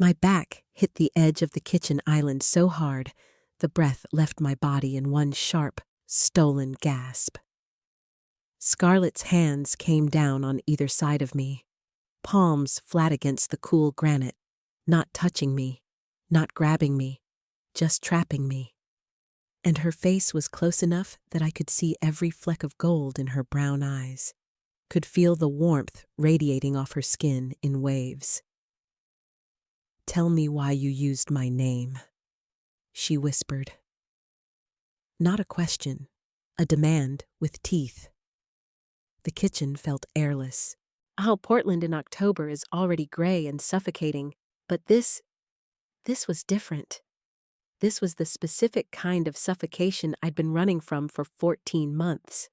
My back hit the edge of the kitchen island so hard, the breath left my body in one sharp, stolen gasp. Scarlett's hands came down on either side of me, palms flat against the cool granite, not touching me, not grabbing me, just trapping me. And her face was close enough that I could see every fleck of gold in her brown eyes, could feel the warmth radiating off her skin in waves. "Tell me why you used my name," she whispered. Not a question, a demand with teeth. The kitchen felt airless. Oh, Portland in October is already gray and suffocating, but this was different. This was the specific kind of suffocation I'd been running from for 14 months.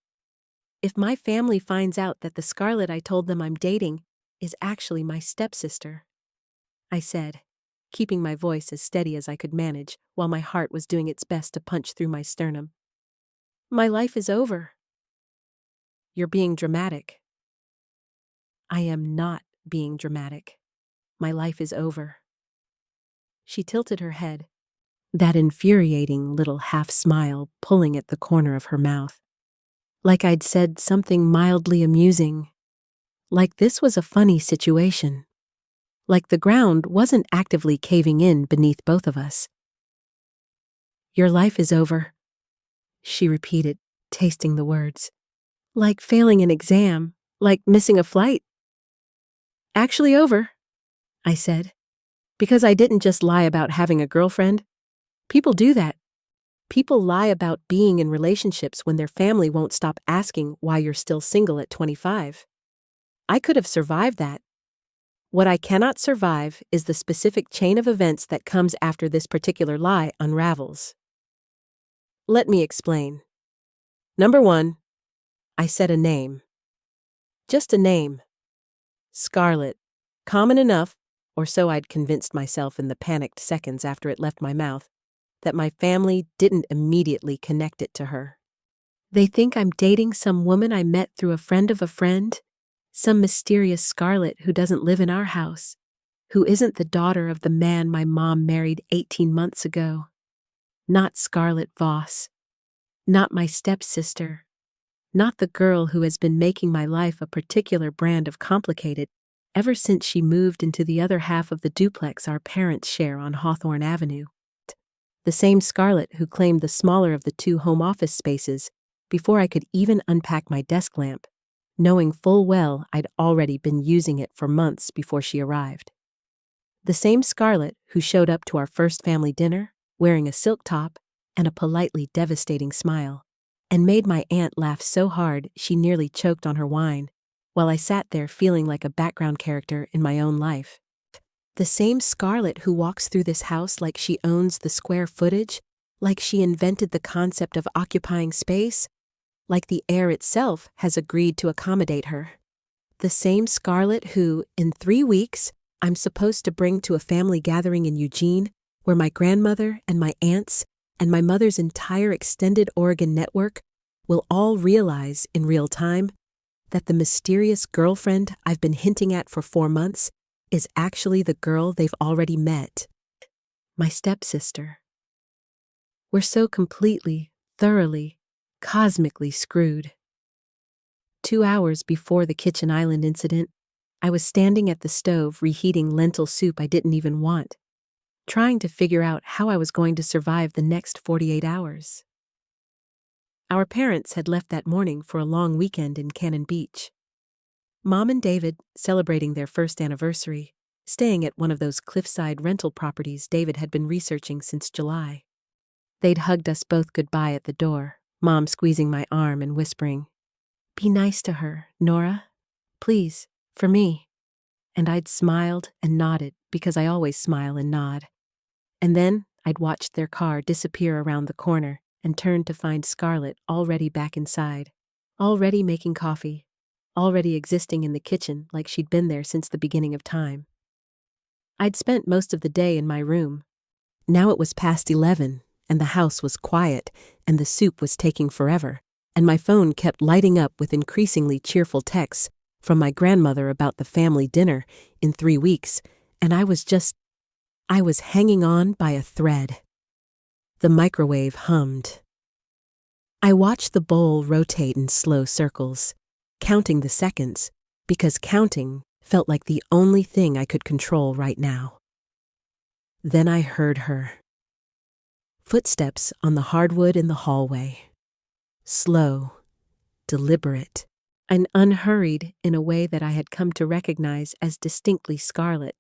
If my family finds out that the Scarlett I told them I'm dating is actually my stepsister, I said, keeping my voice as steady as I could manage while my heart was doing its best to punch through my sternum. "My life is over." "You're being dramatic." "I am not being dramatic. My life is over." She tilted her head, that infuriating little half-smile pulling at the corner of her mouth. Like I'd said something mildly amusing. Like this was a funny situation. Like the ground wasn't actively caving in beneath both of us. "Your life is over," she repeated, tasting the words. "Like failing an exam, like missing a flight." "Actually over," I said, because I didn't just lie about having a girlfriend. People do that. People lie about being in relationships when their family won't stop asking why you're still single at 25. I could have survived that. What I cannot survive is the specific chain of events that comes after this particular lie unravels. Let me explain. Number 1, I said a name. Just a name. Scarlett. Common enough, or so I'd convinced myself in the panicked seconds after it left my mouth, that my family didn't immediately connect it to her. They think I'm dating some woman I met through a friend of a friend, some mysterious Scarlett who doesn't live in our house, who isn't the daughter of the man my mom married 18 months ago. Not Scarlett Voss. Not my stepsister. Not the girl who has been making my life a particular brand of complicated ever since she moved into the other half of the duplex our parents share on Hawthorne Avenue. The same Scarlett who claimed the smaller of the 2 home office spaces before I could even unpack my desk lamp, knowing full well I'd already been using it for months before she arrived. The same Scarlett who showed up to our first family dinner, wearing a silk top and a politely devastating smile, and made my aunt laugh so hard she nearly choked on her wine, while I sat there feeling like a background character in my own life. The same Scarlett who walks through this house like she owns the square footage, like she invented the concept of occupying space, like the air itself has agreed to accommodate her. The same Scarlett who, in 3 weeks, I'm supposed to bring to a family gathering in Eugene, where my grandmother and my aunts and my mother's entire extended Oregon network will all realize in real time that the mysterious girlfriend I've been hinting at for 4 months is actually the girl they've already met. My stepsister. We're so completely, thoroughly, cosmically screwed. 2 hours before the kitchen island incident, I was standing at the stove reheating lentil soup I didn't even want, trying to figure out how I was going to survive the next 48 hours. Our parents had left that morning for a long weekend in Cannon Beach. Mom and David celebrating their first anniversary, staying at one of those cliffside rental properties David had been researching since July. They'd hugged us both goodbye at the door, Mom squeezing my arm and whispering, "Be nice to her, Nora. Please, for me." And I'd smiled and nodded because I always smile and nod. And then I'd watched their car disappear around the corner and turned to find Scarlett already back inside, already making coffee, already existing in the kitchen like she'd been there since the beginning of time. I'd spent most of the day in my room. Now it was past 11, and the house was quiet, and the soup was taking forever, and my phone kept lighting up with increasingly cheerful texts from my grandmother about the family dinner in 3 weeks, and I was just I was hanging on by a thread. The microwave hummed. I watched the bowl rotate in slow circles, counting the seconds, because counting felt like the only thing I could control right now. Then I heard her. Footsteps on the hardwood in the hallway. Slow, deliberate, and unhurried in a way that I had come to recognize as distinctly Scarlett,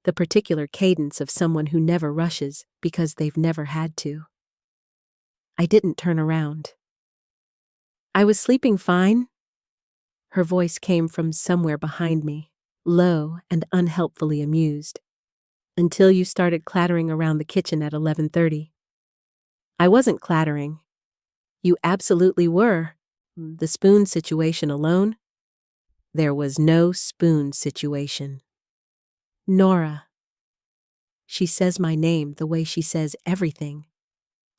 the particular cadence of someone who never rushes because they've never had to. I didn't turn around. I was sleeping fine. Her voice came from somewhere behind me, low and unhelpfully amused, until you started clattering around the kitchen at 11:30. I wasn't clattering. You absolutely were. The spoon situation alone? There was no spoon situation. Nora. She says my name the way she says everything,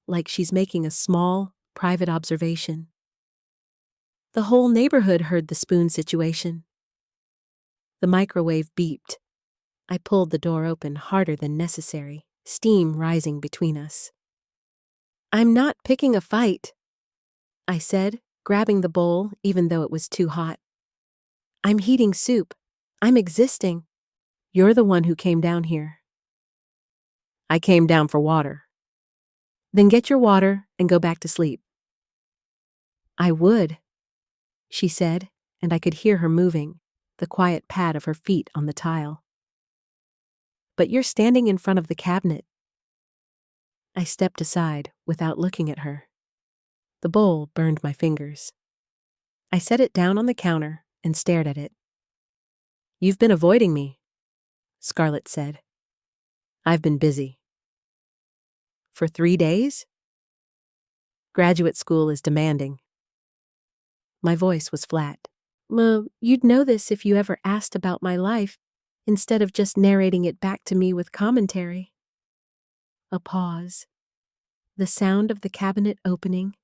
like she's making a small, private observation. The whole neighborhood heard the spoon situation. The microwave beeped. I pulled the door open harder than necessary, steam rising between us. I'm not picking a fight, I said, grabbing the bowl even though it was too hot. I'm heating soup. I'm existing. You're the one who came down here. I came down for water. Then get your water and go back to sleep. I would, she said, and I could hear her moving, the quiet pad of her feet on the tile. But you're standing in front of the cabinet. I stepped aside without looking at her. The bowl burned my fingers. I set it down on the counter and stared at it. You've been avoiding me, Scarlett said. I've been busy. For 3 days? Graduate school is demanding. My voice was flat. You'd know this if you ever asked about my life, instead of just narrating it back to me with commentary. A pause. The sound of the cabinet opening,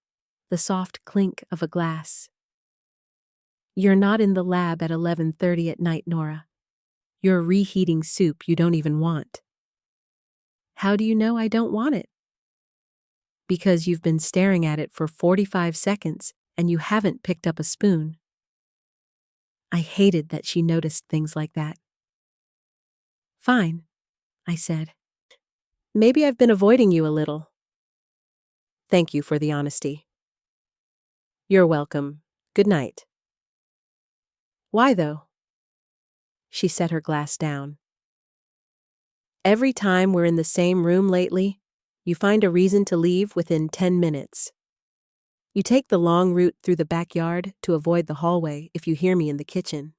the soft clink of a glass. You're not in the lab at 11:30 at night, Nora. You're reheating soup you don't even want. How do you know I don't want it? Because you've been staring at it for 45 seconds and you haven't picked up a spoon. I hated that she noticed things like that. Fine, I said. Maybe I've been avoiding you a little. Thank you for the honesty. You're welcome. Good night. Why, though? She set her glass down. Every time we're in the same room lately, you find a reason to leave within 10 minutes. You take the long route through the backyard to avoid the hallway if you hear me in the kitchen.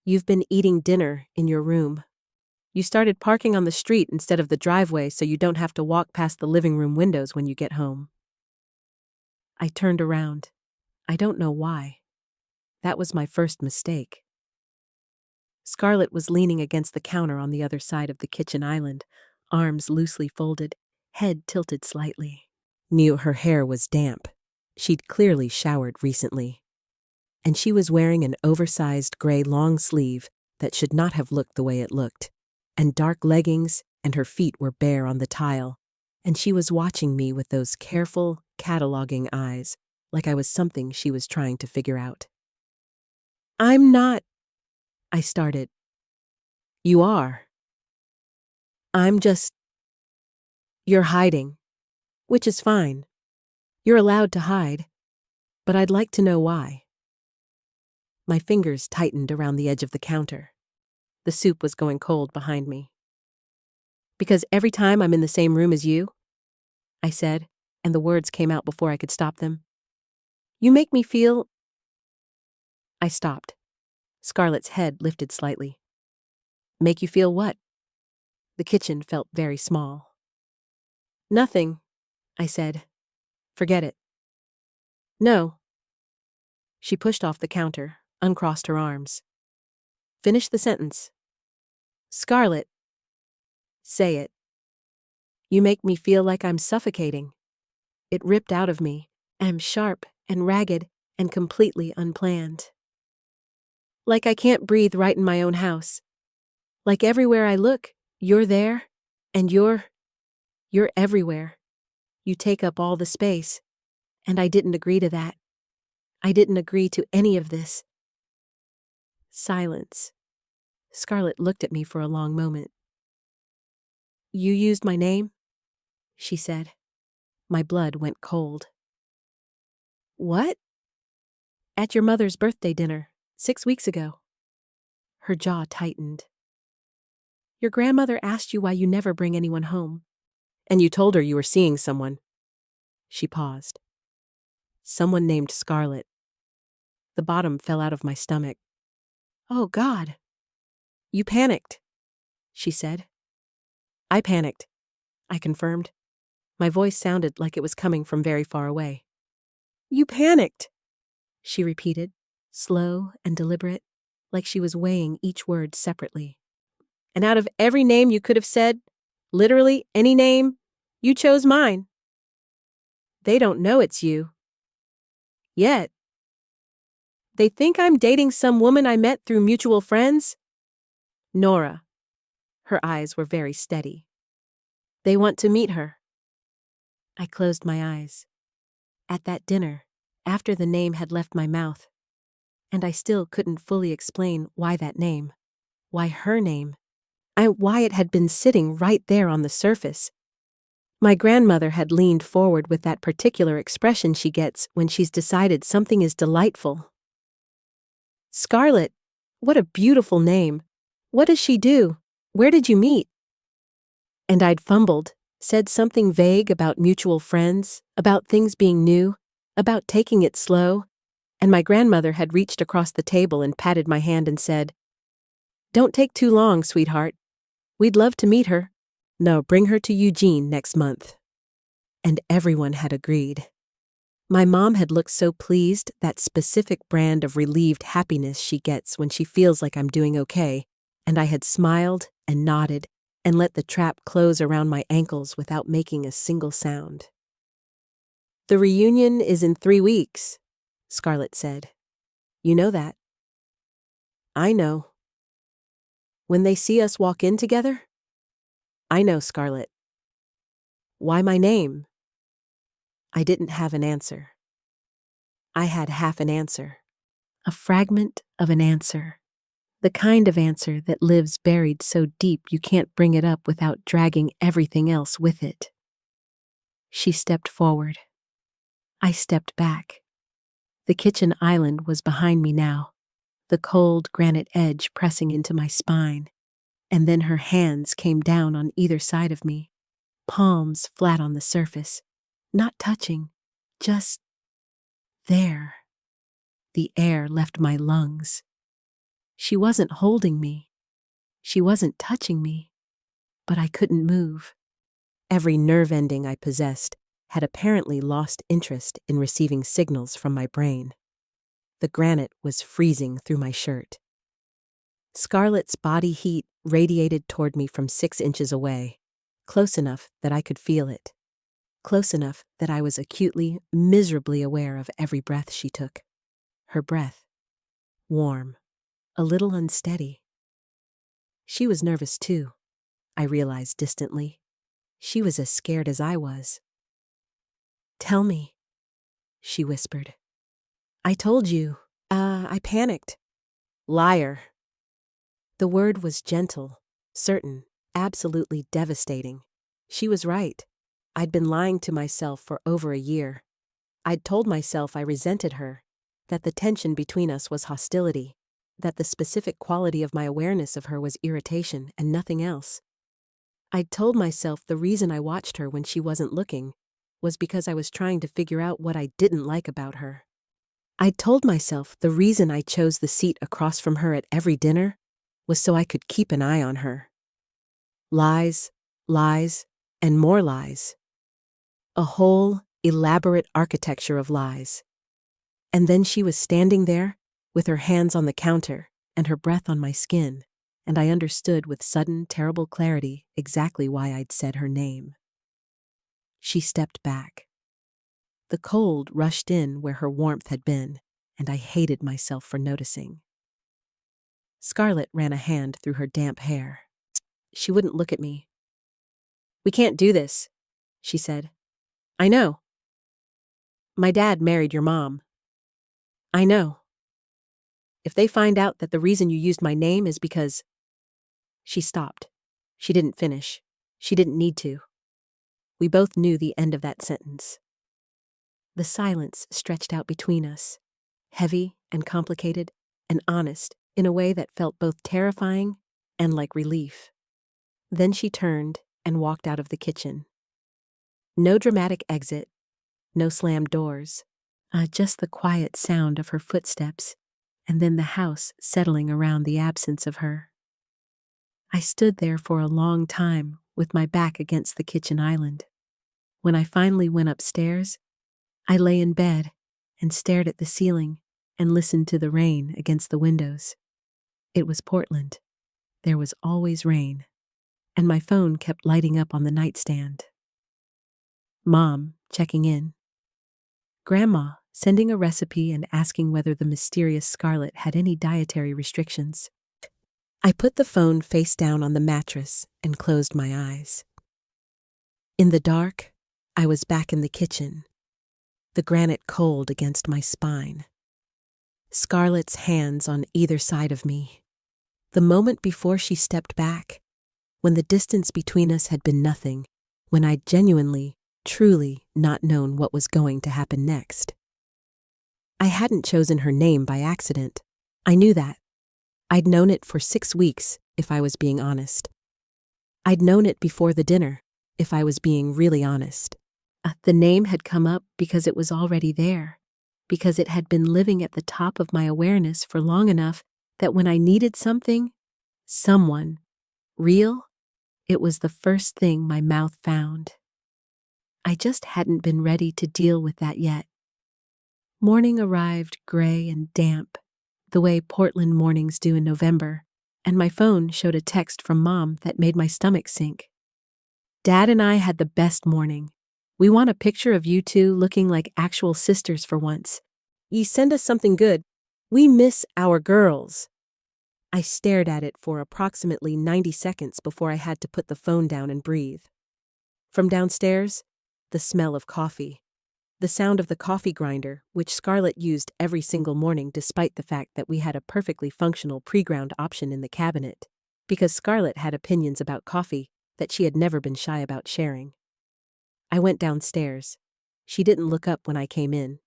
You've been eating dinner in your room. You started parking on the street instead of the driveway so you don't have to walk past the living room windows when you get home. I turned around. I don't know why. That was my first mistake. Scarlett was leaning against the counter on the other side of the kitchen island, arms loosely folded, head tilted slightly. Knew her hair was damp. She'd clearly showered recently. And she was wearing an oversized gray long sleeve that should not have looked the way it looked, and dark leggings, and her feet were bare on the tile, and she was watching me with those careful, cataloging eyes, like I was something she was trying to figure out. I'm not, I started. You are. I'm just. You're hiding, which is fine. You're allowed to hide, but I'd like to know why. My fingers tightened around the edge of the counter. The soup was going cold behind me. Because every time I'm in the same room as you, I said, and the words came out before I could stop them. You make me feel. I stopped. Scarlett's head lifted slightly. Make you feel what? The kitchen felt very small. Nothing, I said. Forget it. No. She pushed off the counter, uncrossed her arms. Finish the sentence. Scarlett. Say it. You make me feel like I'm suffocating. It ripped out of me. I'm sharp and ragged and completely unplanned. Like I can't breathe right in my own house. Like everywhere I look, you're there, And you're everywhere. You take up all the space. And I didn't agree to that. I didn't agree to any of this. Silence. Scarlett looked at me for a long moment. You used my name? She said. My blood went cold. What? At your mother's birthday dinner, 6 weeks ago. Her jaw tightened. Your grandmother asked you why you never bring anyone home. And you told her you were seeing someone. She paused. Someone named Scarlett. The bottom fell out of my stomach. Oh, God. You panicked, she said. I panicked, I confirmed. My voice sounded like it was coming from very far away. You panicked, she repeated, slow and deliberate, like she was weighing each word separately. And out of every name you could have said, literally any name, you chose mine. They don't know it's you. Yet. They think I'm dating some woman I met through mutual friends? Nora. Her eyes were very steady. They want to meet her. I closed my eyes. At that dinner, after the name had left my mouth, and I still couldn't fully explain why that name, why her name, why it had been sitting right there on the surface. My grandmother had leaned forward with that particular expression she gets when she's decided something is delightful. Scarlett, what a beautiful name. What does she do? Where did you meet? And I'd fumbled, said something vague about mutual friends, about things being new, about taking it slow, and my grandmother had reached across the table and patted my hand and said, Don't take too long, sweetheart. We'd love to meet her. No, bring her to Eugene next month. And everyone had agreed. My mom had looked so pleased, that specific brand of relieved happiness she gets when she feels like I'm doing okay, and I had smiled and nodded and let the trap close around my ankles without making a single sound. The reunion is in 3 weeks, Scarlett said. You know that. I know. When they see us walk in together? I know, Scarlett. Why my name? I didn't have an answer. I had half an answer. A fragment of an answer. The kind of answer that lives buried so deep you can't bring it up without dragging everything else with it. She stepped forward. I stepped back. The kitchen island was behind me now, the cold granite edge pressing into my spine, and then her hands came down on either side of me, palms flat on the surface, not touching, just there. The air left my lungs. She wasn't holding me. She wasn't touching me. But I couldn't move. Every nerve ending I possessed had apparently lost interest in receiving signals from my brain. The granite was freezing through my shirt. Scarlett's body heat radiated toward me from 6 inches away, close enough that I could feel it, close enough that I was acutely, miserably aware of every breath she took. Her breath, warm, a little unsteady. She was nervous too, I realized distantly. She was as scared as I was. Tell me, she whispered. I told you. I panicked. Liar. The word was gentle, certain, absolutely devastating. She was right. I'd been lying to myself for over a year. I'd told myself I resented her, that the tension between us was hostility, that the specific quality of my awareness of her was irritation and nothing else. I'd told myself the reason I watched her when she wasn't looking was because I was trying to figure out what I didn't like about her. I'd told myself the reason I chose the seat across from her at every dinner was so I could keep an eye on her. Lies, lies, and more lies. A whole, elaborate architecture of lies. And then she was standing there, with her hands on the counter and her breath on my skin, and I understood with sudden, terrible clarity exactly why I'd said her name. She stepped back. The cold rushed in where her warmth had been, and I hated myself for noticing. Scarlett ran a hand through her damp hair. She wouldn't look at me. We can't do this, she said. I know. My dad married your mom. I know. If they find out that the reason you used my name is because… She stopped. She didn't finish. She didn't need to. We both knew the end of that sentence. The silence stretched out between us, heavy and complicated and honest in a way that felt both terrifying and like relief. Then she turned and walked out of the kitchen. No dramatic exit, no slammed doors, just the quiet sound of her footsteps, and then the house settling around the absence of her. I stood there for a long time with my back against the kitchen island. When I finally went upstairs, I lay in bed and stared at the ceiling and listened to the rain against the windows. It was Portland. There was always rain, and my phone kept lighting up on the nightstand. Mom checking in. Grandma sending a recipe and asking whether the mysterious Scarlett had any dietary restrictions. I put the phone face down on the mattress and closed my eyes. In the dark, I was back in the kitchen, the granite cold against my spine. Scarlett's hands on either side of me. The moment before she stepped back, when the distance between us had been nothing, when I'd genuinely, truly not known what was going to happen next. I hadn't chosen her name by accident. I knew that. I'd known it for 6 weeks, if I was being honest. I'd known it before the dinner, if I was being really honest. The name had come up because it was already there, because it had been living at the top of my awareness for long enough that when I needed something, someone, real, it was the first thing my mouth found. I just hadn't been ready to deal with that yet. Morning arrived gray and damp, the way Portland mornings do in November, and my phone showed a text from Mom that made my stomach sink. Dad and I had the best morning. We want a picture of you two looking like actual sisters for once. Ye send us something good. We miss our girls. I stared at it for approximately 90 seconds before I had to put the phone down and breathe. From downstairs, the smell of coffee. The sound of the coffee grinder, which Scarlett used every single morning despite the fact that we had a perfectly functional pre-ground option in the cabinet, because Scarlett had opinions about coffee that she had never been shy about sharing. I went downstairs. She didn't look up when I came in.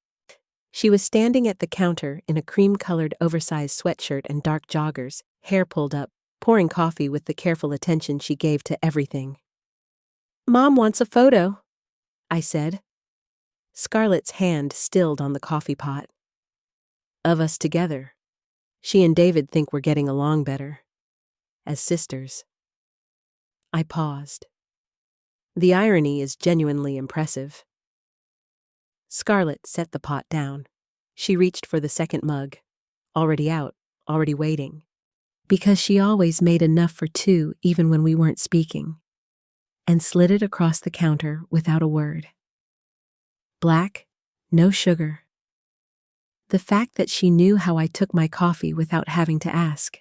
She was standing at the counter in a cream-colored oversized sweatshirt and dark joggers, hair pulled up, pouring coffee with the careful attention she gave to everything. "Mom wants a photo," I said. Scarlett's hand stilled on the coffee pot. "Of us together. She and David think we're getting along better. As sisters." I paused. The irony is genuinely impressive. Scarlett set the pot down. She reached for the second mug. Already out, already waiting. Because she always made enough for two even when we weren't speaking. And slid it across the counter without a word. Black, no sugar. The fact that she knew how I took my coffee without having to ask.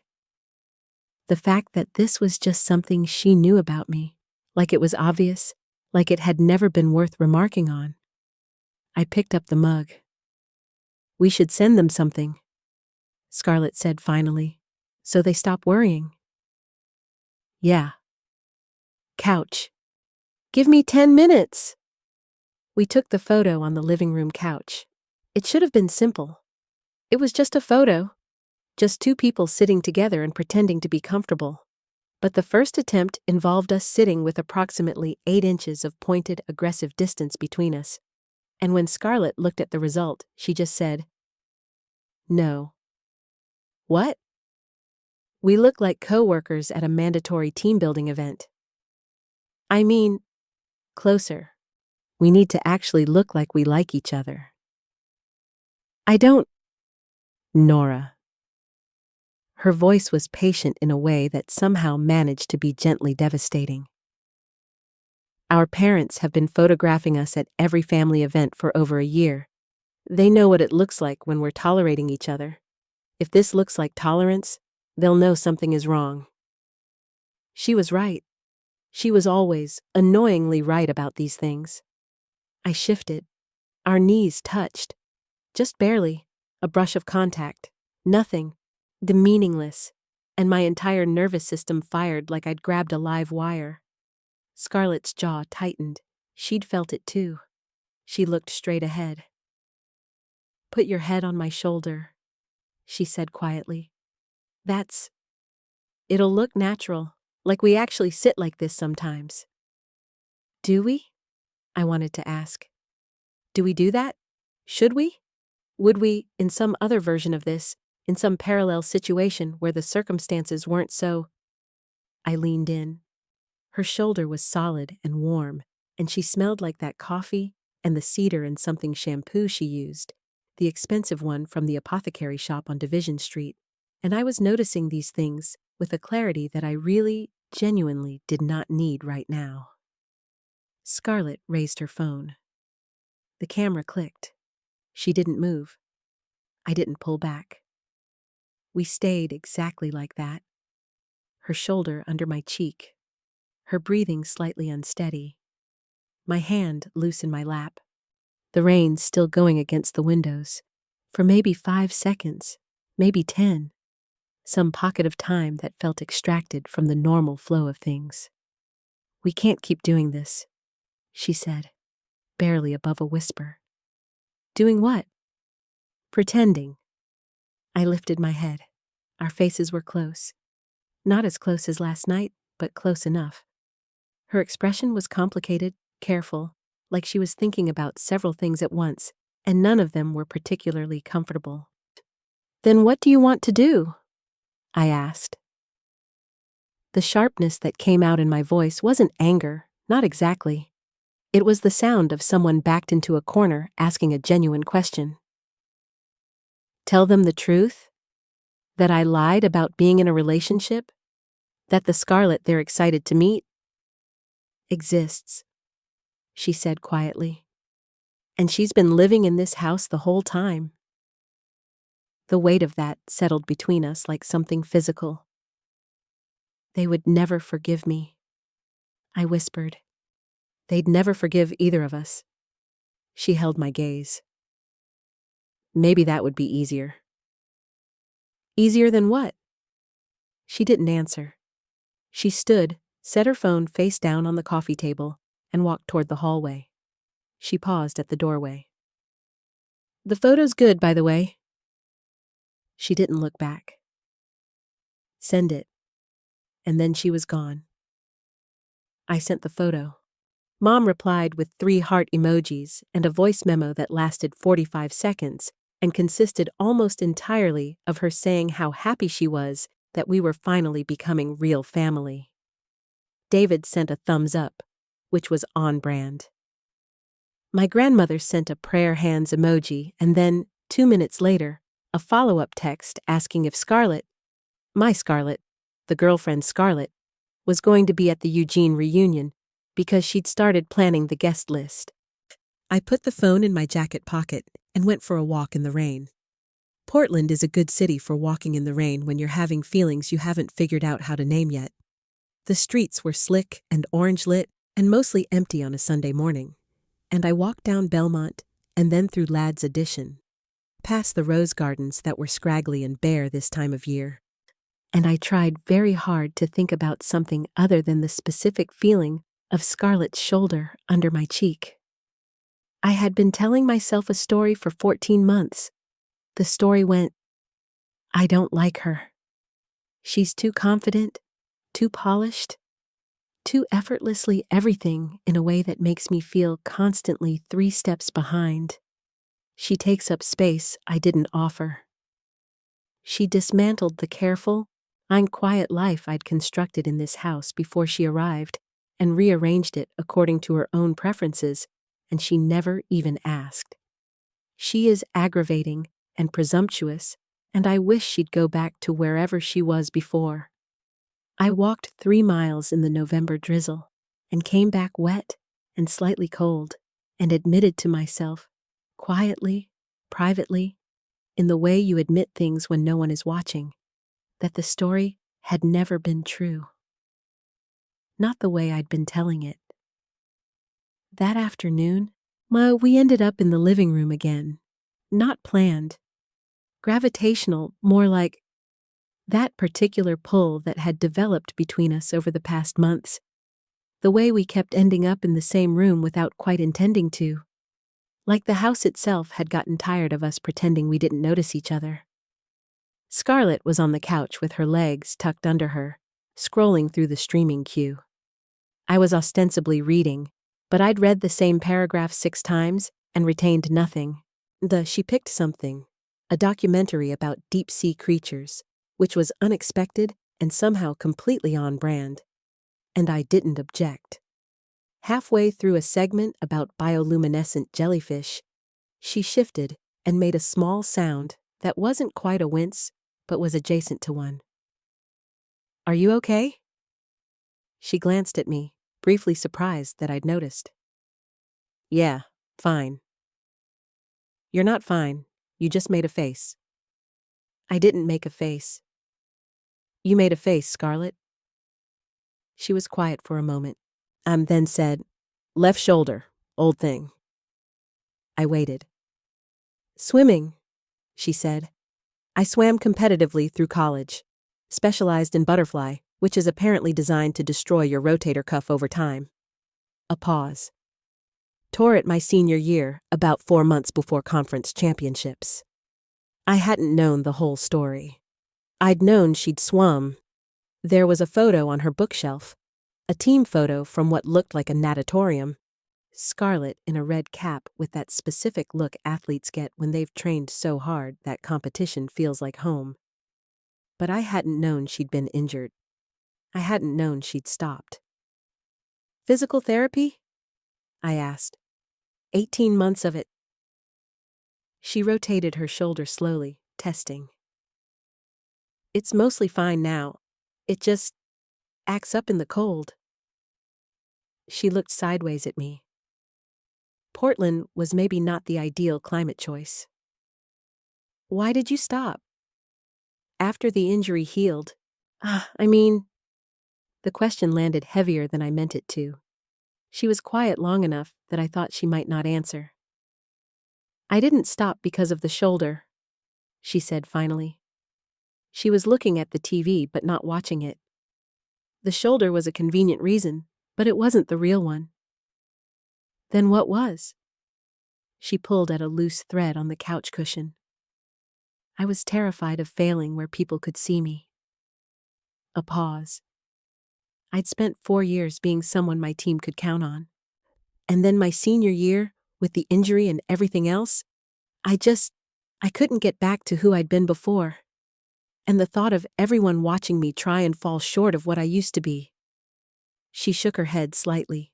The fact that this was just something she knew about me, like it was obvious, like it had never been worth remarking on. I picked up the mug. "We should send them something," Scarlett said finally, "so they stop worrying." "Yeah." Couch. "Give me 10 minutes." We took the photo on the living room couch. It should have been simple. It was just a photo. Just two people sitting together and pretending to be comfortable. But the first attempt involved us sitting with approximately 8 inches of pointed, aggressive distance between us. And when Scarlett looked at the result, she just said, "No." "What?" "We look like co-workers at a mandatory team-building event." "I mean, closer. We need to actually look like we like each other." "I don't…" "Nora." Her voice was patient in a way that somehow managed to be gently devastating. "Our parents have been photographing us at every family event for over a year. They know what it looks like when we're tolerating each other. If this looks like tolerance, they'll know something is wrong." She was right. She was always annoyingly right about these things. I shifted. Our knees touched. Just barely. A brush of contact. Nothing. The meaningless. And my entire nervous system fired like I'd grabbed a live wire. Scarlett's jaw tightened. She'd felt it too. She looked straight ahead. "Put your head on my shoulder," she said quietly. It'll look natural, like we actually sit like this sometimes." "Do we?" I wanted to ask. "Do we do that? Should we? Would we, in some other version of this, in some parallel situation where the circumstances weren't so—" I leaned in. Her shoulder was solid and warm, and she smelled like that coffee and the cedar and something shampoo she used, the expensive one from the apothecary shop on Division Street, and I was noticing these things with a clarity that I really, genuinely did not need right now. Scarlett raised her phone. The camera clicked. She didn't move. I didn't pull back. We stayed exactly like that. Her shoulder under my cheek. Her breathing slightly unsteady. My hand loose in my lap. The rain still going against the windows. For maybe 5 seconds, maybe 10. Some pocket of time that felt extracted from the normal flow of things. "We can't keep doing this," she said, barely above a whisper. "Doing what?" "Pretending." I lifted my head. Our faces were close. Not as close as last night, but close enough. Her expression was complicated, careful, like she was thinking about several things at once, and none of them were particularly comfortable. "Then what do you want to do?" I asked. The sharpness that came out in my voice wasn't anger, not exactly. It was the sound of someone backed into a corner asking a genuine question. "Tell them the truth? That I lied about being in a relationship? That the Scarlett they're excited to meet exists," she said quietly. "And she's been living in this house the whole time." The weight of that settled between us like something physical. "They would never forgive me," I whispered. "They'd never forgive either of us." She held my gaze. "Maybe that would be easier." "Easier than what?" She didn't answer. She stood, set her phone face down on the coffee table, and walked toward the hallway. She paused at the doorway. "The photo's good, by the way." She didn't look back. "Send it." And then she was gone. I sent the photo. Mom replied with 3 heart emojis and a voice memo that lasted 45 seconds and consisted almost entirely of her saying how happy she was that we were finally becoming real family. David sent a thumbs up, which was on brand. My grandmother sent a prayer hands emoji and then, 2 minutes later, a follow-up text asking if Scarlett, my Scarlett, the girlfriend Scarlett, was going to be at the Eugene reunion because she'd started planning the guest list. I put the phone in my jacket pocket and went for a walk in the rain. Portland is a good city for walking in the rain when you're having feelings you haven't figured out how to name yet. The streets were slick and orange-lit and mostly empty on a Sunday morning, and I walked down Belmont and then through Ladd's Addition, past the rose gardens that were scraggly and bare this time of year. And I tried very hard to think about something other than the specific feeling of Scarlett's shoulder under my cheek. I had been telling myself a story for 14 months. The story went, "I don't like her. She's too confident, too polished, too effortlessly everything in a way that makes me feel constantly 3 steps behind. She takes up space I didn't offer. She dismantled the careful, quiet life I'd constructed in this house before she arrived and rearranged it according to her own preferences, and she never even asked. She is aggravating and presumptuous, and I wish she'd go back to wherever she was before." I walked 3 miles in the November drizzle and came back wet and slightly cold and admitted to myself, quietly, privately, in the way you admit things when no one is watching, that the story had never been true. not the way I'd been telling it. That afternoon, we ended up in the living room again. Not planned. Gravitational, more like that particular pull that had developed between us over the past months. The way we kept ending up in the same room without quite intending to. Like the house itself had gotten tired of us pretending we didn't notice each other. Scarlett was on the couch with her legs tucked under her, scrolling through the streaming queue. I was ostensibly reading, but I'd read the same paragraph 6 times and retained nothing. She picked something, a documentary about deep-sea creatures, which was unexpected and somehow completely on brand. And I didn't object. Halfway through a segment about bioluminescent jellyfish, she shifted and made a small sound that wasn't quite a wince, but was adjacent to one. "Are you okay?" She glanced at me, briefly surprised that I'd noticed. "Yeah, fine." "You're not fine. You just made a face." "I didn't make a face." "You made a face, Scarlett." She was quiet for a moment, then said, "Left shoulder, old thing." I waited. "Swimming," she said. "I swam competitively through college, specialized in butterfly, which is apparently designed to destroy your rotator cuff over time." A pause. "Tore it my senior year, about 4 months before conference championships." I hadn't known the whole story. I'd known she'd swum. There was a photo on her bookshelf, a team photo from what looked like a natatorium. Scarlett in a red cap with that specific look athletes get when they've trained so hard that competition feels like home. But I hadn't known she'd been injured. I hadn't known she'd stopped. "Physical therapy?" I asked. 18 months of it." She rotated her shoulder slowly, testing. "It's mostly fine now. It just acts up in the cold." She looked sideways at me. Portland was maybe not the ideal climate choice. "Why did you stop?" "After the injury healed. The question landed heavier than I meant it to. She was quiet long enough that I thought she might not answer. "I didn't stop because of the shoulder," she said finally. She was looking at the TV but not watching it. "The shoulder was a convenient reason, but it wasn't the real one." "Then what was?" She pulled at a loose thread on the couch cushion. I was terrified of failing where people could see me. A pause. I'd spent 4 years being someone my team could count on. And then my senior year, with the injury and everything else, I couldn't get back to who I'd been before. And the thought of everyone watching me try and fall short of what I used to be. She shook her head slightly.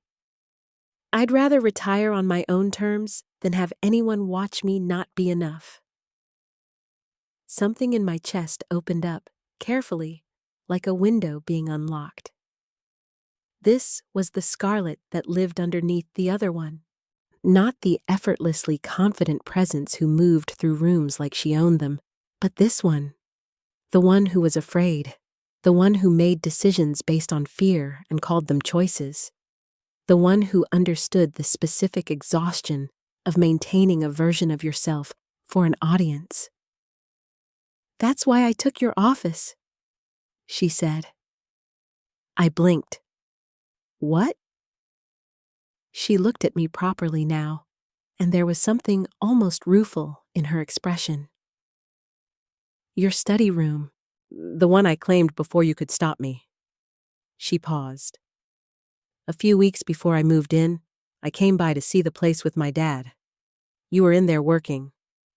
"I'd rather retire on my own terms than have anyone watch me not be enough." Something in my chest opened up, carefully, like a window being unlocked. This was the Scarlett that lived underneath the other one. Not the effortlessly confident presence who moved through rooms like she owned them, but this one. The one who was afraid. The one who made decisions based on fear and called them choices. The one who understood the specific exhaustion of maintaining a version of yourself for an audience. "That's why I took your office," she said. I blinked. "What?" She looked at me properly now, and there was something almost rueful in her expression. "Your study room, the one I claimed before you could stop me." She paused. "A few weeks before I moved in, I came by to see the place with my dad. You were in there working,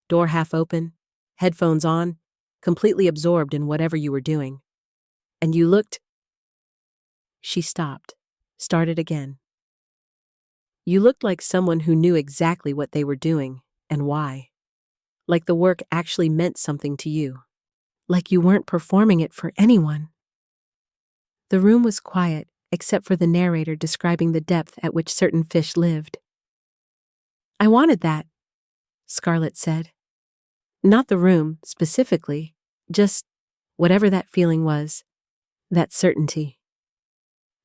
door half open, headphones on, completely absorbed in whatever you were doing. And you looked—" She stopped, started again. "You looked like someone who knew exactly what they were doing and why. Like the work actually meant something to you. Like you weren't performing it for anyone." The room was quiet, except for the narrator describing the depth at which certain fish lived. "I wanted that," Scarlett said. "Not the room, specifically, just whatever that feeling was, that certainty."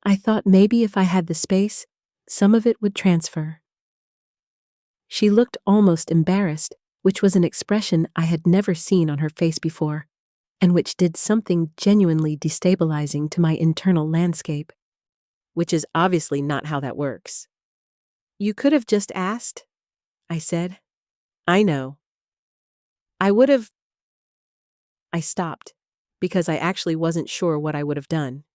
I thought maybe if I had the space, some of it would transfer. She looked almost embarrassed, which was an expression I had never seen on her face before, and which did something genuinely destabilizing to my internal landscape. Which is obviously not how that works. You could have just asked, I said. I know. I would have. I stopped, because I actually wasn't sure what I would have done.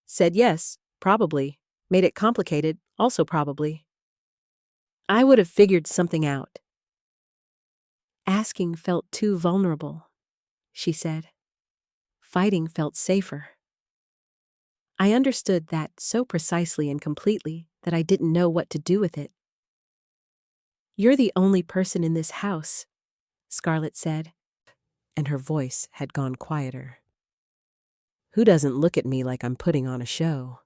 Said yes, probably. Made it complicated, also probably. I would have figured something out. Asking felt too vulnerable, she said. Fighting felt safer. I understood that so precisely and completely that I didn't know what to do with it. You're the only person in this house, Scarlett said, and her voice had gone quieter. Who doesn't look at me like I'm putting on a show?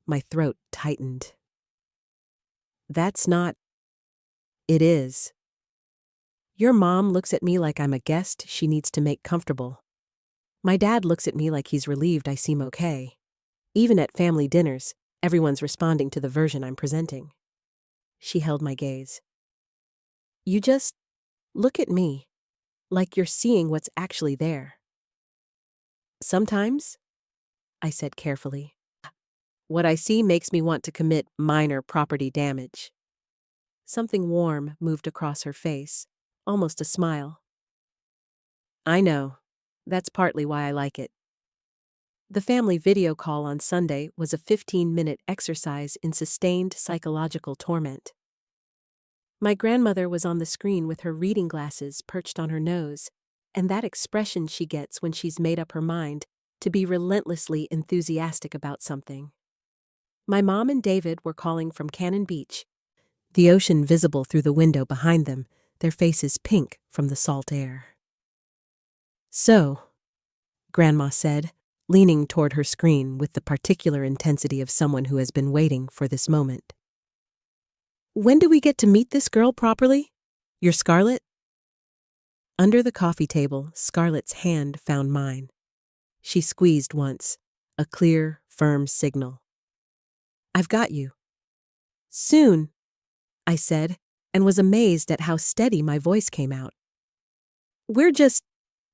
My throat tightened. That's not. It is. Your mom looks at me like I'm a guest she needs to make comfortable. My dad looks at me like he's relieved I seem okay. Even at family dinners, everyone's responding to the version I'm presenting. She held my gaze. You just look at me, like you're seeing what's actually there. Sometimes, I said carefully, what I see makes me want to commit minor property damage. Something warm moved across her face, almost a smile. I know. That's partly why I like it. The family video call on Sunday was a 15-minute exercise in sustained psychological torment. My grandmother was on the screen with her reading glasses perched on her nose, and that expression she gets when she's made up her mind to be relentlessly enthusiastic about something. My mom and David were calling from Cannon Beach, the ocean visible through the window behind them, their faces pink from the salt air. So, Grandma said, leaning toward her screen with the particular intensity of someone who has been waiting for this moment. When do we get to meet this girl properly? Your Scarlett? Under the coffee table, Scarlett's hand found mine. She squeezed once, a clear, firm signal. I've got you. Soon, I said, and was amazed at how steady my voice came out. We're just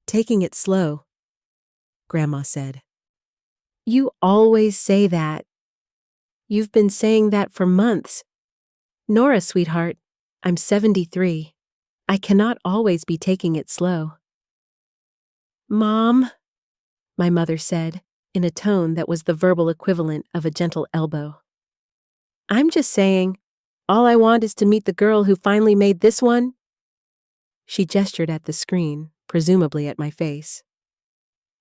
taking it slow, Grandma said. You always say that. You've been saying that for months. Nora, sweetheart, I'm 73. I cannot always be taking it slow. Mom, my mother said, in a tone that was the verbal equivalent of a gentle elbow. I'm just saying, all I want is to meet the girl who finally made this one. She gestured at the screen, presumably at my face.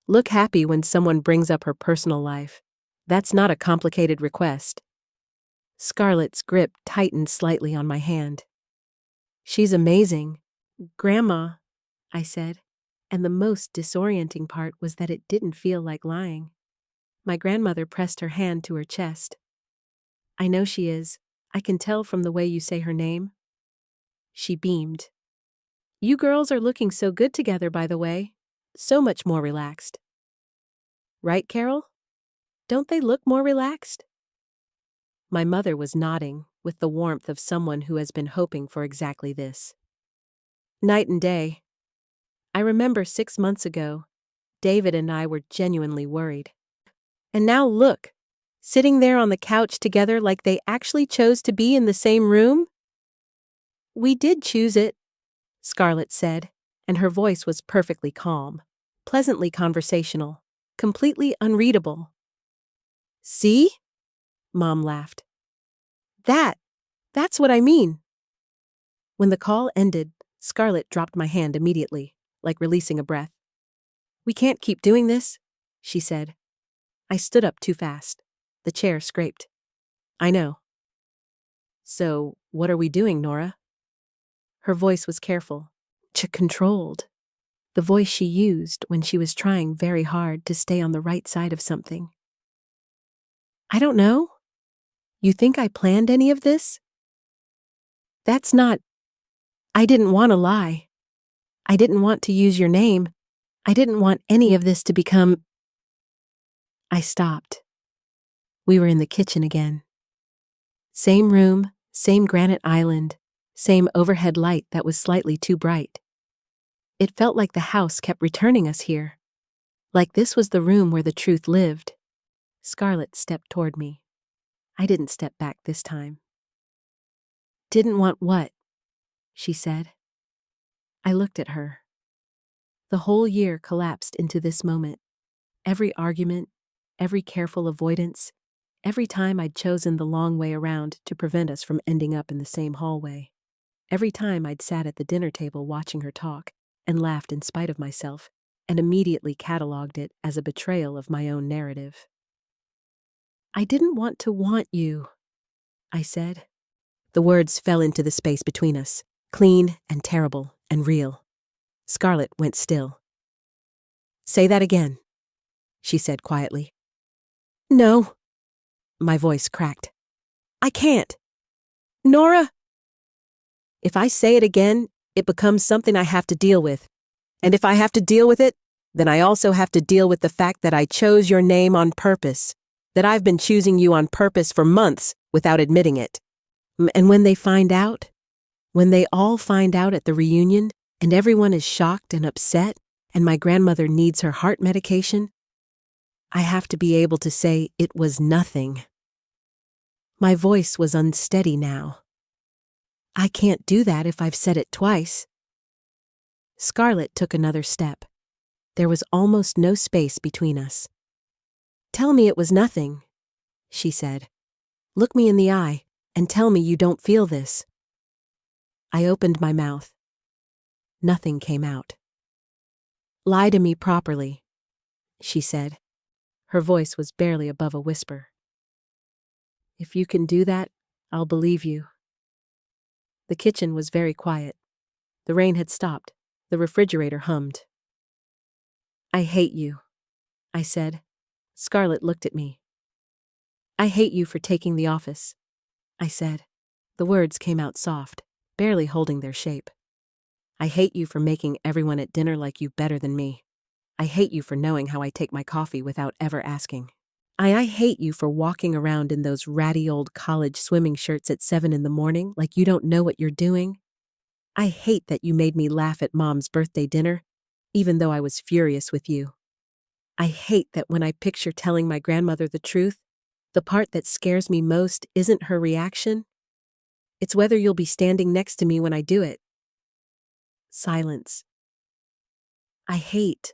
Look happy when someone brings up her personal life. That's not a complicated request. Scarlett's grip tightened slightly on my hand. She's amazing. Grandma, I said, and the most disorienting part was that it didn't feel like lying. My grandmother pressed her hand to her chest. I know she is. I can tell from the way you say her name. She beamed. You girls are looking so good together, by the way. So much more relaxed. Right, Carol? Don't they look more relaxed? My mother was nodding, with the warmth of someone who has been hoping for exactly this. Night and day. I remember 6 months ago, David and I were genuinely worried. And now look, sitting there on the couch together like they actually chose to be in the same room? We did choose it, Scarlett said, and her voice was perfectly calm, pleasantly conversational, completely unreadable. See? Mom laughed. That's what I mean. When the call ended, Scarlett dropped my hand immediately, like releasing a breath. We can't keep doing this, she said. I stood up too fast. The chair scraped. I know. So, what are we doing, Nora? Her voice was careful, controlled. The voice she used when she was trying very hard to stay on the right side of something. I don't know. You think I planned any of this? That's not. I didn't want to lie. I didn't want to use your name. I didn't want any of this to become. I stopped. We were in the kitchen again. Same room, same granite island, same overhead light that was slightly too bright. It felt like the house kept returning us here. Like this was the room where the truth lived. Scarlett stepped toward me. I didn't step back this time. "Didn't want what?" she said. I looked at her. The whole year collapsed into this moment. Every argument, every careful avoidance, every time I'd chosen the long way around to prevent us from ending up in the same hallway. Every time I'd sat at the dinner table watching her talk and laughed in spite of myself and immediately catalogued it as a betrayal of my own narrative. "I didn't want to want you," I said. The words fell into the space between us, clean and terrible and real. Scarlett went still. "Say that again," she said quietly. "No." My voice cracked. "I can't. Nora!" "If I say it again, it becomes something I have to deal with. And if I have to deal with it, then I also have to deal with the fact that I chose your name on purpose, that I've been choosing you on purpose for months without admitting it. And when they find out, when they all find out at the reunion, and everyone is shocked and upset, and my grandmother needs her heart medication, I have to be able to say it was nothing." My voice was unsteady now. "I can't do that if I've said it twice." Scarlett took another step. There was almost no space between us. "Tell me it was nothing," she said. "Look me in the eye and tell me you don't feel this." I opened my mouth. Nothing came out. "Lie to me properly," she said. Her voice was barely above a whisper. "If you can do that, I'll believe you." The kitchen was very quiet. The rain had stopped. The refrigerator hummed. "I hate you," I said. Scarlett looked at me. "I hate you for taking the office," I said. The words came out soft, barely holding their shape. "I hate you for making everyone at dinner like you better than me. I hate you for knowing how I take my coffee without ever asking. I hate you for walking around in those ratty old college swimming shirts at 7 in the morning like you don't know what you're doing. I hate that you made me laugh at Mom's birthday dinner, even though I was furious with you. I hate that when I picture telling my grandmother the truth, the part that scares me most isn't her reaction. It's whether you'll be standing next to me when I do it." Silence. "I hate,"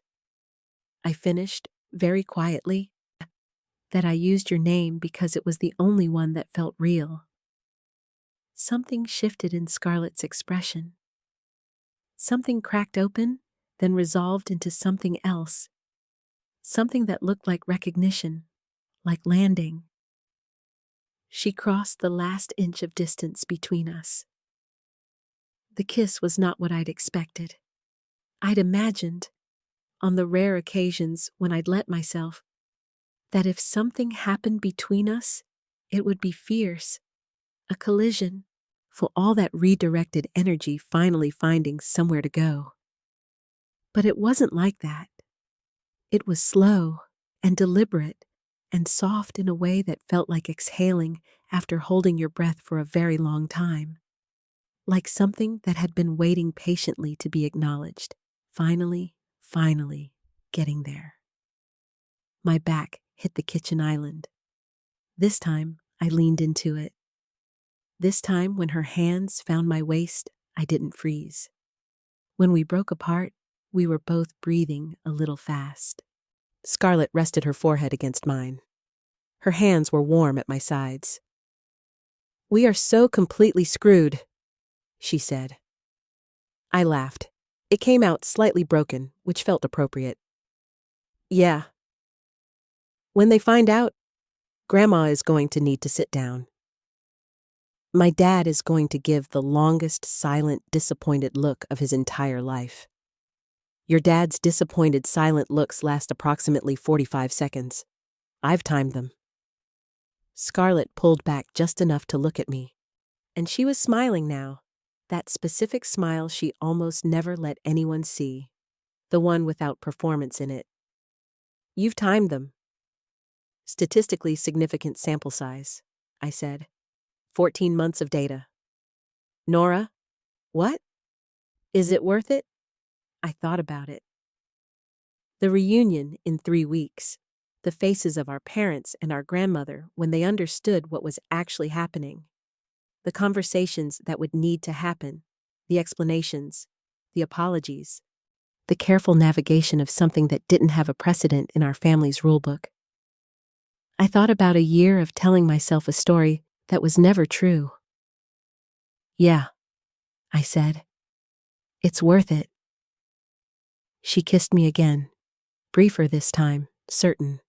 I finished, very quietly, "that I used your name because it was the only one that felt real." Something shifted in Scarlett's expression. Something cracked open, then resolved into something else. Something that looked like recognition, like landing. She crossed the last inch of distance between us. The kiss was not what I'd expected. I'd imagined, on the rare occasions when I'd let myself, that if something happened between us, it would be fierce, a collision, for all that redirected energy finally finding somewhere to go. But it wasn't like that. It was slow and deliberate and soft in a way that felt like exhaling after holding your breath for a very long time. Like something that had been waiting patiently to be acknowledged, finally getting there. My back hit the kitchen island. This time, I leaned into it. This time, when her hands found my waist, I didn't freeze. When we broke apart, we were both breathing a little fast. Scarlett rested her forehead against mine. Her hands were warm at my sides. "We are so completely screwed," she said. I laughed. It came out slightly broken, which felt appropriate. "Yeah. When they find out, Grandma is going to need to sit down. My dad is going to give the longest, silent, disappointed look of his entire life. Your dad's disappointed, silent looks last approximately 45 seconds. I've timed them." Scarlett pulled back just enough to look at me. And she was smiling now, that specific smile she almost never let anyone see, the one without performance in it. "You've timed them." Statistically significant sample size, I said. 14 months of data. Nora, what? Is it worth it? I thought about it. The reunion in 3 weeks. The faces of our parents and our grandmother when they understood what was actually happening. The conversations that would need to happen. The explanations. The apologies. The careful navigation of something that didn't have a precedent in our family's rulebook. I thought about a year of telling myself a story that was never true. Yeah, I said. It's worth it. She kissed me again, briefer this time, certain.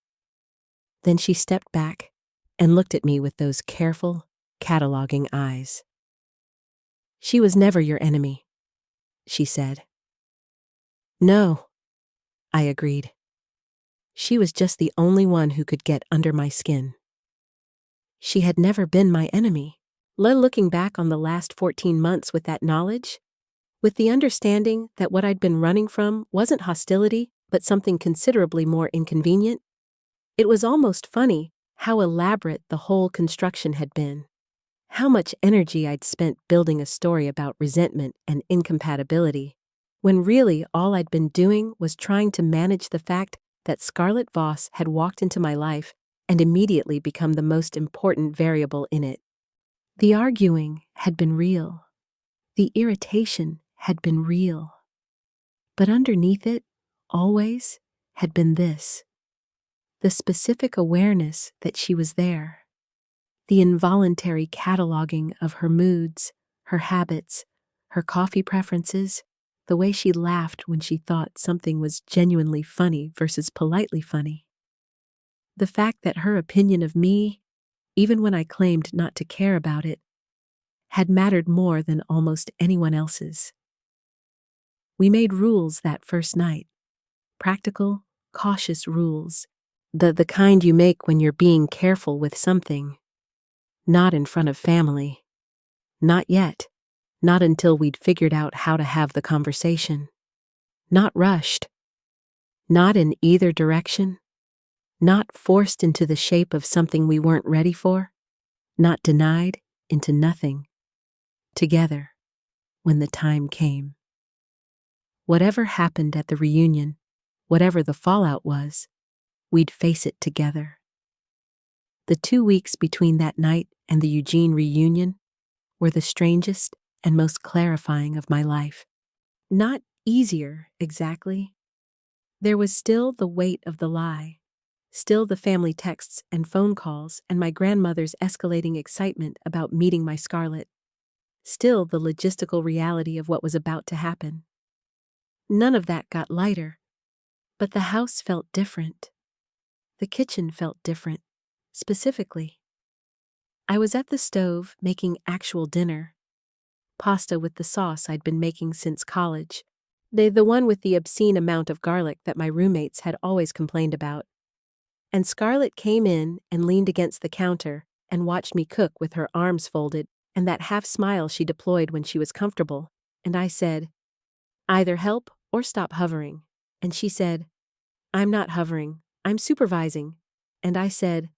Then she stepped back and looked at me with those careful, cataloging eyes. She was never your enemy, she said. No, I agreed. She was just the only one who could get under my skin. She had never been my enemy. Looking back on the last 14 months with that knowledge, with the understanding that what I'd been running from wasn't hostility, but something considerably more inconvenient, it was almost funny how elaborate the whole construction had been. How much energy I'd spent building a story about resentment and incompatibility, when really all I'd been doing was trying to manage the fact that Scarlett Voss had walked into my life and immediately become the most important variable in it. The arguing had been real. The irritation had been real. But underneath it, always, had been this. The specific awareness that she was there. The involuntary cataloging of her moods, her habits, her coffee preferences, the way she laughed when she thought something was genuinely funny versus politely funny. The fact that her opinion of me, even when I claimed not to care about it, had mattered more than almost anyone else's. We made rules that first night. Practical, cautious rules. The kind you make when you're being careful with something. Not in front of family. Not yet. Not until we'd figured out how to have the conversation. Not rushed. Not in either direction. Not forced into the shape of something we weren't ready for. Not denied into nothing. Together, when the time came. Whatever happened at the reunion, whatever the fallout was, we'd face it together. The 2 weeks between that night and the Eugene reunion were the strangest and most clarifying of my life. Not easier, exactly. There was still the weight of the lie, still the family texts and phone calls and my grandmother's escalating excitement about meeting my Scarlett, still the logistical reality of what was about to happen. None of that got lighter, but the house felt different. The kitchen felt different, specifically. I was at the stove making actual dinner. Pasta with the sauce I'd been making since college. The one with the obscene amount of garlic that my roommates had always complained about. And Scarlett came in and leaned against the counter and watched me cook with her arms folded and that half smile she deployed when she was comfortable. And I said, "Either help or stop hovering." And she said, "I'm not hovering, I'm supervising." And I said,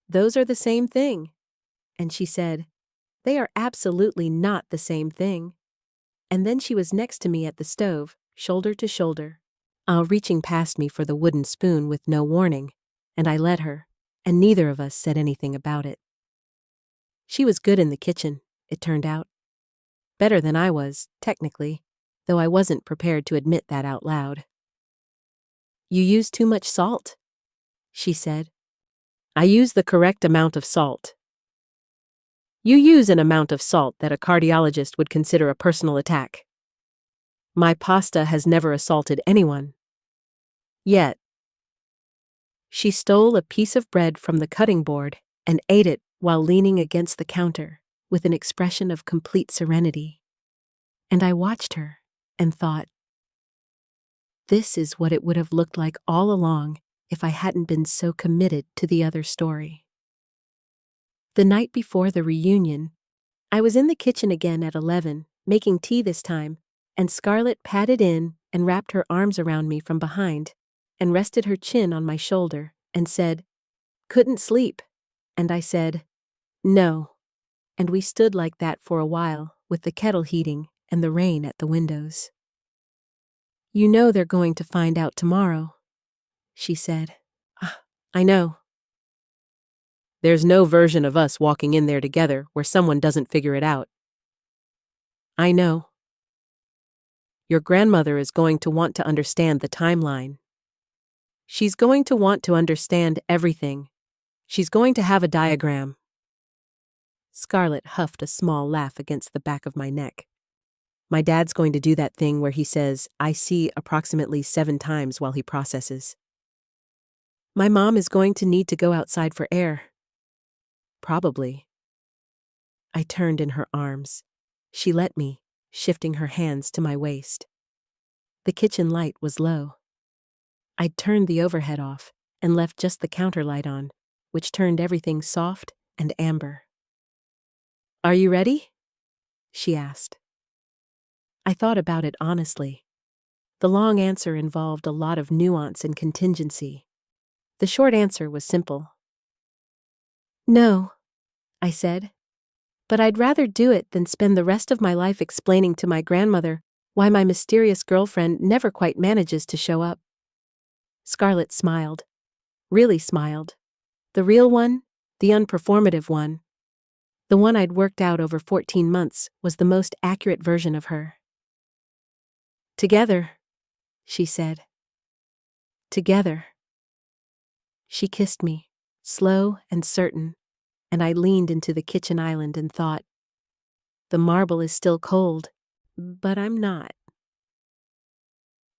"Those are the same thing." And she said, "They are absolutely not the same thing." And then she was next to me at the stove, shoulder to shoulder, reaching past me for the wooden spoon with no warning, and I let her, and neither of us said anything about it. She was good in the kitchen, it turned out. Better than I was, technically, though I wasn't prepared to admit that out loud. "You use too much salt," she said. "I use the correct amount of salt." "You use an amount of salt that a cardiologist would consider a personal attack." "My pasta has never assaulted anyone. Yet." She stole a piece of bread from the cutting board and ate it while leaning against the counter with an expression of complete serenity. And I watched her and thought, this is what it would have looked like all along if I hadn't been so committed to the other story. The night before the reunion, I was in the kitchen again at 11, making tea this time, and Scarlett padded in and wrapped her arms around me from behind and rested her chin on my shoulder and said, Couldn't sleep. And I said, no. And we stood like that for a while, with the kettle heating and the rain at the windows. You know they're going to find out tomorrow, she said. I know. There's no version of us walking in there together where someone doesn't figure it out. I know. Your grandmother is going to want to understand the timeline. She's going to want to understand everything. She's going to have a diagram. Scarlett huffed a small laugh against the back of my neck. My dad's going to do that thing where he says, I see approximately 7 times while he processes. My mom is going to need to go outside for air. Probably. I turned in her arms. She let me, shifting her hands to my waist. The kitchen light was low. I'd turned the overhead off and left just the counter light on, which turned everything soft and amber. Are you ready? She asked. I thought about it honestly. The long answer involved a lot of nuance and contingency. The short answer was simple. No, I said. But I'd rather do it than spend the rest of my life explaining to my grandmother why my mysterious girlfriend never quite manages to show up. Scarlett smiled. Really smiled. The real one, the unperformative one. The one I'd worked out over 14 months was the most accurate version of her. Together, she said. Together. She kissed me, slow and certain, and I leaned into the kitchen island and thought, the marble is still cold, but I'm not.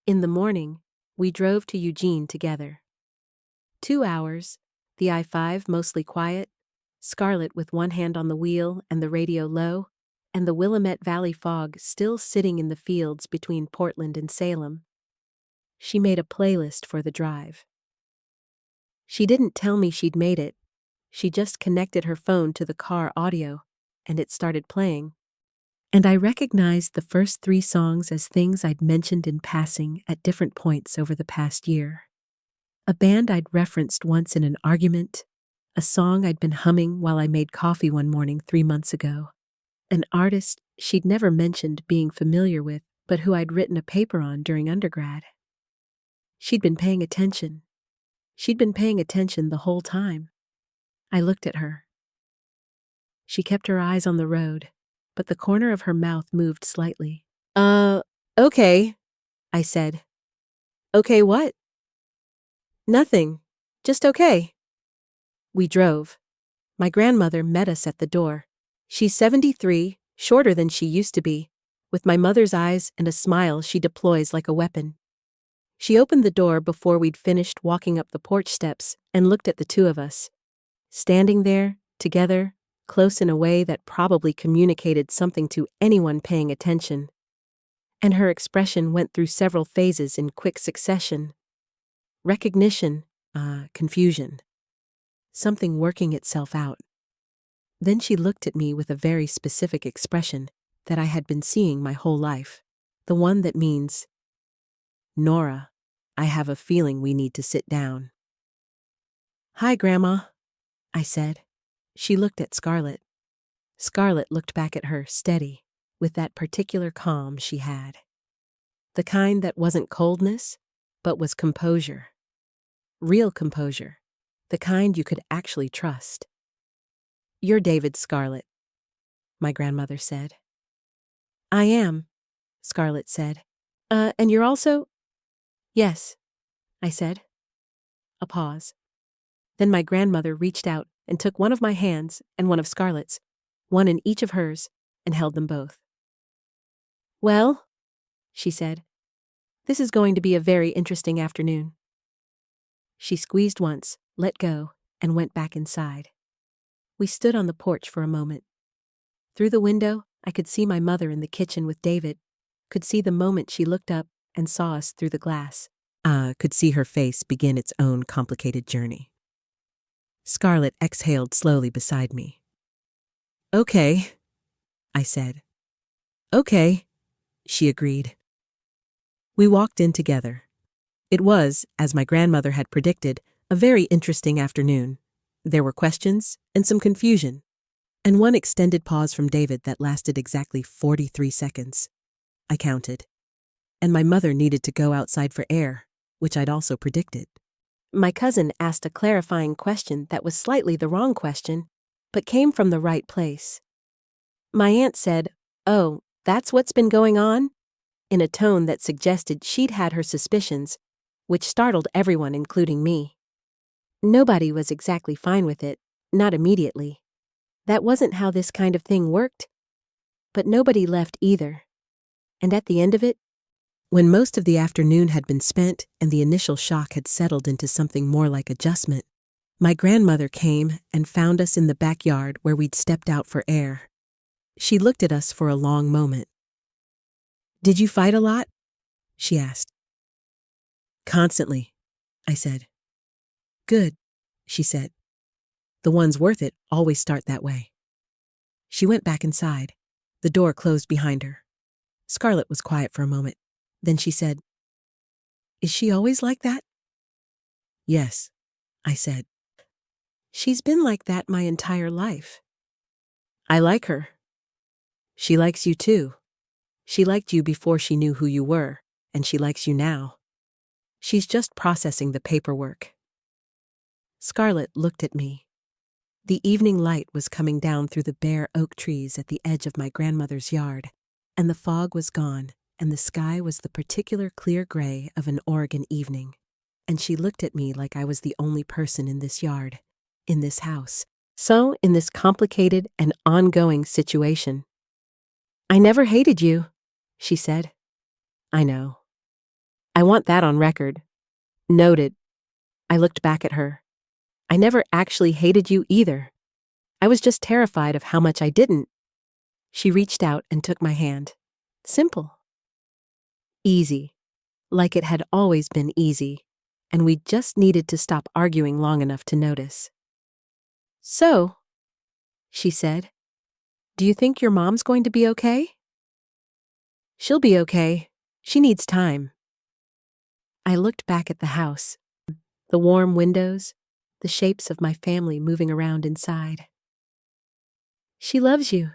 In the morning, we drove to Eugene together. 2 hours, the I-5 mostly quiet, Scarlett with one hand on the wheel and the radio low, and the Willamette Valley fog still sitting in the fields between Portland and Salem. She made a playlist for the drive. She didn't tell me she'd made it. She just connected her phone to the car audio, and it started playing. And I recognized the first 3 songs as things I'd mentioned in passing at different points over the past year. A band I'd referenced once in an argument, a song I'd been humming while I made coffee one morning 3 months ago, an artist she'd never mentioned being familiar with, but who I'd written a paper on during undergrad. She'd been paying attention. She'd been paying attention the whole time. I looked at her. She kept her eyes on the road, but the corner of her mouth moved slightly. Okay, I said. Okay what? Nothing. Just okay. We drove. My grandmother met us at the door. She's 73, shorter than she used to be, with my mother's eyes and a smile she deploys like a weapon. She opened the door before we'd finished walking up the porch steps and looked at the 2 of us, standing there, together, close in a way that probably communicated something to anyone paying attention. And her expression went through several phases in quick succession. Recognition, confusion. Something working itself out. Then she looked at me with a very specific expression that I had been seeing my whole life. The one that means, Nora, I have a feeling we need to sit down. Hi, Grandma, I said. She looked at Scarlett. Scarlett looked back at her, steady, with that particular calm she had. The kind that wasn't coldness, but was composure. Real composure. The kind you could actually trust. You're David, Scarlett, my grandmother said. I am, Scarlett said. And you're also? Yes, I said. A pause. Then my grandmother reached out and took one of my hands and one of Scarlett's, one in each of hers, and held them both. Well, she said, this is going to be a very interesting afternoon. She squeezed once, let go, and went back inside. We stood on the porch for a moment. Through the window, I could see my mother in the kitchen with David, could see the moment she looked up and saw us through the glass. Could see her face begin its own complicated journey. Scarlett exhaled slowly beside me. Okay, I said. Okay, she agreed. We walked in together. It was, as my grandmother had predicted, a very interesting afternoon, There were questions and some confusion, and one extended pause from David that lasted exactly 43 seconds. I counted. And my mother needed to go outside for air, which I'd also predicted. My cousin asked a clarifying question that was slightly the wrong question, but came from the right place. My aunt said, "Oh, that's what's been going on?" in a tone that suggested she'd had her suspicions, which startled everyone, including me. Nobody was exactly fine with it, not immediately. That wasn't how this kind of thing worked. But nobody left either. And at the end of it, when most of the afternoon had been spent and the initial shock had settled into something more like adjustment, my grandmother came and found us in the backyard where we'd stepped out for air. She looked at us for a long moment. "Did you fight a lot?" she asked. "Constantly," I said. "Good," she said. "The ones worth it always start that way." She went back inside. The door closed behind her. Scarlett was quiet for a moment. Then she said, "Is she always like that?" "Yes," I said. "She's been like that my entire life." "I like her." "She likes you too. She liked you before she knew who you were, and she likes you now. She's just processing the paperwork." Scarlett looked at me. The evening light was coming down through the bare oak trees at the edge of my grandmother's yard, and the fog was gone, and the sky was the particular clear gray of an Oregon evening. And she looked at me like I was the only person in this yard, in this house, so in this complicated and ongoing situation. "I never hated you," she said. "I know. I want that on record." "Noted." I looked back at her. "I never actually hated you either. I was just terrified of how much I didn't." She reached out and took my hand. Simple. Easy. Like it had always been easy, and we just needed to stop arguing long enough to notice. "So," she said, "do you think your mom's going to be okay?" "She'll be okay. She needs time." I looked back at the house, the warm windows, the shapes of my family moving around inside. "She loves you.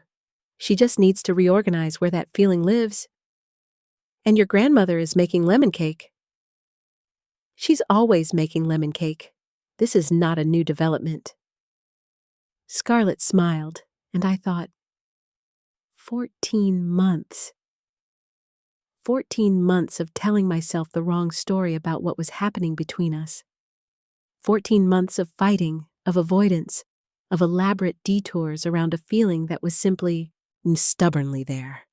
She just needs to reorganize where that feeling lives. And your grandmother is making lemon cake." "She's always making lemon cake. This is not a new development." Scarlett smiled, and I thought, 14 months. 14 months of telling myself the wrong story about what was happening between us. 14 months of fighting, of avoidance, of elaborate detours around a feeling that was simply stubbornly there.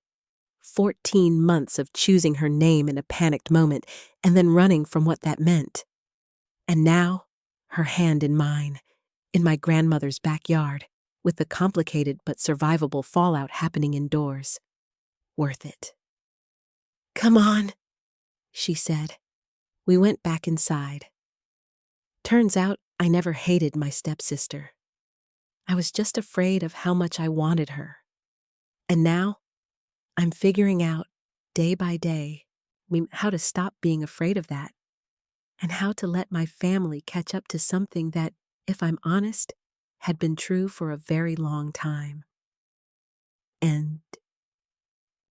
14 months of choosing her name in a panicked moment and then running from what that meant. And now, her hand in mine, in my grandmother's backyard, with the complicated but survivable fallout happening indoors. Worth it. "Come on," she said. We went back inside. Turns out I never hated my stepsister. I was just afraid of how much I wanted her. And now, I'm figuring out, day by day, how to stop being afraid of that, and how to let my family catch up to something that, if I'm honest, had been true for a very long time. And